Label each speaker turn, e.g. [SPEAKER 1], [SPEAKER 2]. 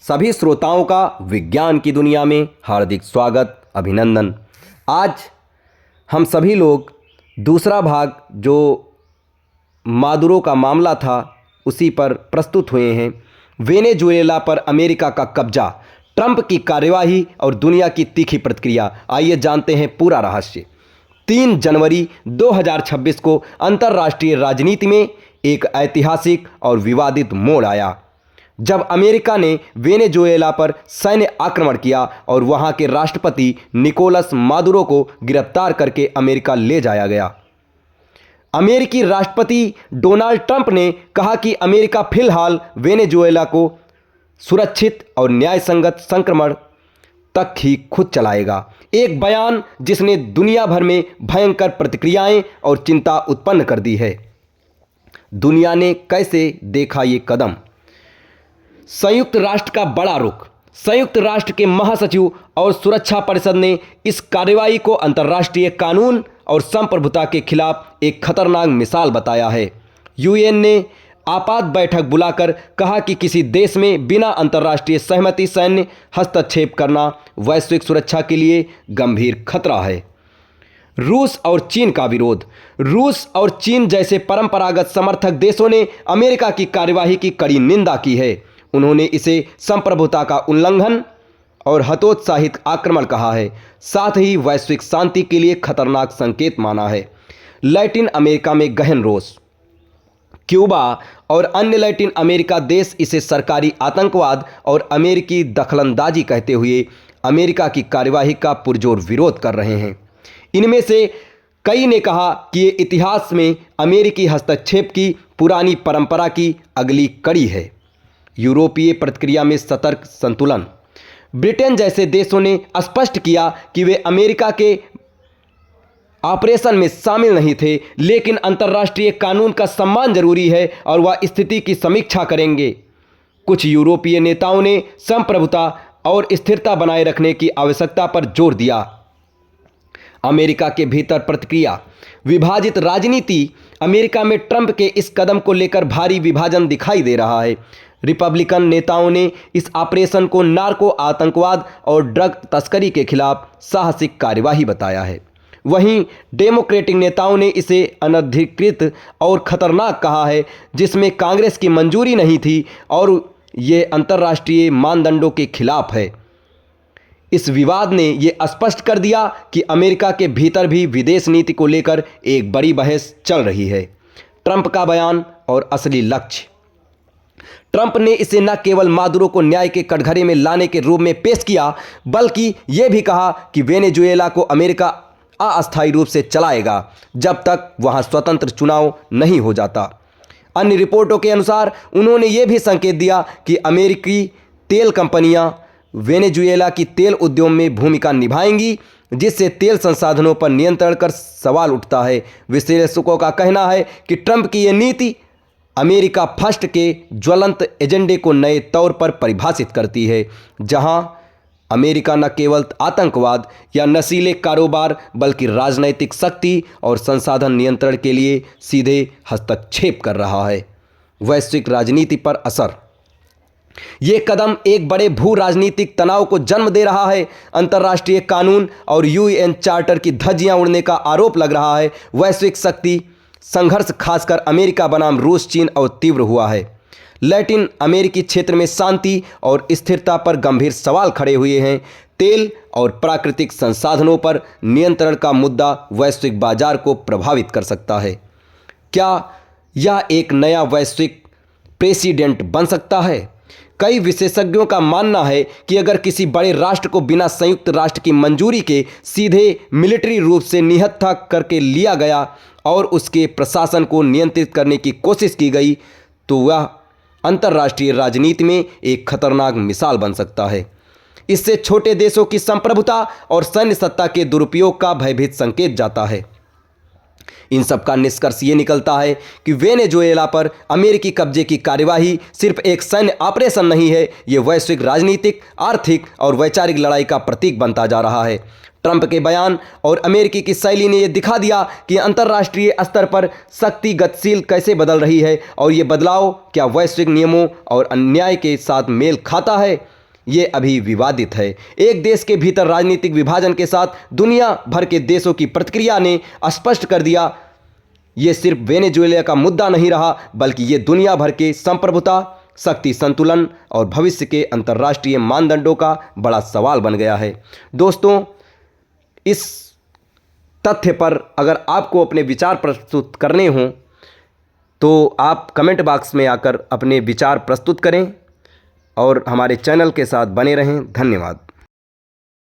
[SPEAKER 1] सभी श्रोताओं का विज्ञान की दुनिया में हार्दिक स्वागत, अभिनंदन। आज हम सभी लोग दूसरा भाग जो मादुरो का मामला था उसी पर प्रस्तुत हुए हैं। वेनेजुएला पर अमेरिका का कब्जा, ट्रंप की कार्यवाही और दुनिया की तीखी प्रतिक्रिया। आइए जानते हैं पूरा रहस्य। 3 जनवरी 2026 को अंतर्राष्ट्रीय राजनीति में एक ऐतिहासिक और विवादित मोड़ आया जब अमेरिका ने वेनेजुएला पर सैन्य आक्रमण किया और वहां के राष्ट्रपति निकोलस मादुरो को गिरफ्तार करके अमेरिका ले जाया गया। अमेरिकी राष्ट्रपति डोनाल्ड ट्रंप ने कहा कि अमेरिका फिलहाल वेनेजुएला को सुरक्षित और न्यायसंगत संक्रमण तक ही खुद चलाएगा। एक बयान जिसने दुनिया भर में भयंकर प्रतिक्रियाएं और चिंता उत्पन्न कर दी है। दुनिया ने कैसे देखा ये कदम? संयुक्त राष्ट्र का बड़ा रुख। संयुक्त राष्ट्र के महासचिव और सुरक्षा परिषद ने इस कार्रवाई को अंतर्राष्ट्रीय कानून और संप्रभुता के खिलाफ एक खतरनाक मिसाल बताया है। यूएन ने आपात बैठक बुलाकर कहा कि किसी देश में बिना अंतर्राष्ट्रीय सहमति सैन्य हस्तक्षेप करना वैश्विक सुरक्षा के लिए गंभीर खतरा है। रूस और चीन का विरोध। रूस और चीन जैसे परंपरागत समर्थक देशों ने अमेरिका की कार्यवाही की कड़ी निंदा की है। उन्होंने इसे संप्रभुता का उल्लंघन और हतोत्साहित आक्रमण कहा है, साथ ही वैश्विक शांति के लिए खतरनाक संकेत माना है। लैटिन अमेरिका में गहन रोष। क्यूबा और अन्य लैटिन अमेरिका देश इसे सरकारी आतंकवाद और अमेरिकी दखलंदाजी कहते हुए अमेरिका की कार्यवाही का पुरजोर विरोध कर रहे हैं। इनमें से कई ने कहा कि ये इतिहास में अमेरिकी हस्तक्षेप की पुरानी परंपरा की अगली कड़ी है। यूरोपीय प्रतिक्रिया में सतर्क संतुलन। ब्रिटेन जैसे देशों ने स्पष्ट किया कि वे अमेरिका के ऑपरेशन में शामिल नहीं थे, लेकिन अंतर्राष्ट्रीय कानून का सम्मान जरूरी है और वह स्थिति की समीक्षा करेंगे। कुछ यूरोपीय नेताओं ने संप्रभुता और स्थिरता बनाए रखने की आवश्यकता पर जोर दिया। अमेरिका के भीतर प्रतिक्रिया। विभाजित राजनीति। अमेरिका में ट्रंप के इस कदम को लेकर भारी विभाजन दिखाई दे रहा है। रिपब्लिकन नेताओं ने इस ऑपरेशन को नार्को आतंकवाद और ड्रग तस्करी के खिलाफ साहसिक कार्यवाही बताया है। वहीं डेमोक्रेटिक नेताओं ने इसे अनधिकृत और खतरनाक कहा है, जिसमें कांग्रेस की मंजूरी नहीं थी और ये अंतर्राष्ट्रीय मानदंडों के खिलाफ है। इस विवाद ने ये स्पष्ट कर दिया कि अमेरिका के भीतर भी विदेश नीति को लेकर एक बड़ी बहस चल रही है। ट्रंप का बयान और असली लक्ष्य। ट्रंप ने इसे न केवल मादुरो को न्याय के कटघरे में लाने के रूप में पेश किया, बल्कि यह भी कहा कि वेनेजुएला को अमेरिका अस्थायी रूप से चलाएगा जब तक वहां स्वतंत्र चुनाव नहीं हो जाता। अन्य रिपोर्टों के अनुसार उन्होंने यह भी संकेत दिया कि अमेरिकी तेल कंपनियां वेनेजुएला की तेल उद्योग में भूमिका निभाएंगी, जिससे तेल संसाधनों पर नियंत्रण कर सवाल उठता है। विश्लेषकों का कहना है कि ट्रंप की यह नीति अमेरिका फर्स्ट के ज्वलंत एजेंडे को नए तौर पर परिभाषित करती है, जहां अमेरिका न केवल आतंकवाद या नशीले कारोबार बल्कि राजनैतिक शक्ति और संसाधन नियंत्रण के लिए सीधे हस्तक्षेप कर रहा है। वैश्विक राजनीति पर असर। ये कदम एक बड़े भू राजनीतिक तनाव को जन्म दे रहा है। अंतर्राष्ट्रीय कानून और यूएन चार्टर की धज्जियां उड़ने का आरोप लग रहा है। वैश्विक शक्ति संघर्ष खासकर अमेरिका बनाम रूस चीन और तीव्र हुआ है। लैटिन अमेरिकी क्षेत्र में शांति और स्थिरता पर गंभीर सवाल खड़े हुए हैं। तेल और प्राकृतिक संसाधनों पर नियंत्रण का मुद्दा वैश्विक बाजार को प्रभावित कर सकता है। क्या यह एक नया वैश्विक प्रेसिडेंट बन सकता है? कई विशेषज्ञों का मानना है कि अगर किसी बड़े राष्ट्र को बिना संयुक्त राष्ट्र की मंजूरी के सीधे मिलिट्री रूप से निहत्था करके लिया गया और उसके प्रशासन को नियंत्रित करने की कोशिश की गई, तो वह अंतर्राष्ट्रीय राजनीति में एक खतरनाक मिसाल बन सकता है। इससे छोटे देशों की संप्रभुता और सैन्य सत्ता के दुरुपयोग का भयभीत संकेत जाता है। इन सब का निष्कर्ष ये निकलता है कि वेनेजुएला पर अमेरिकी कब्जे की कार्यवाही सिर्फ एक सैन्य ऑपरेशन नहीं है, ये वैश्विक राजनीतिक, आर्थिक और वैचारिक लड़ाई का प्रतीक बनता जा रहा है। ट्रंप के बयान और अमेरिकी की शैली ने यह दिखा दिया कि अंतर्राष्ट्रीय स्तर पर शक्ति गतिशील कैसे बदल रही है और ये बदलाव क्या वैश्विक नियमों और अन्याय के साथ मेल खाता है, ये अभी विवादित है। एक देश के भीतर राजनीतिक विभाजन के साथ दुनिया भर के देशों की प्रतिक्रिया ने स्पष्ट कर दिया, ये सिर्फ वेनेजुएला का मुद्दा नहीं रहा, बल्कि ये दुनिया भर के संप्रभुता, शक्ति संतुलन और भविष्य के अंतर्राष्ट्रीय मानदंडों का बड़ा सवाल बन गया है। दोस्तों, इस तथ्य पर अगर आपको अपने विचार प्रस्तुत करने हों तो आप कमेंट बॉक्स में आकर अपने विचार प्रस्तुत करें और हमारे चैनल के साथ बने रहें। धन्यवाद।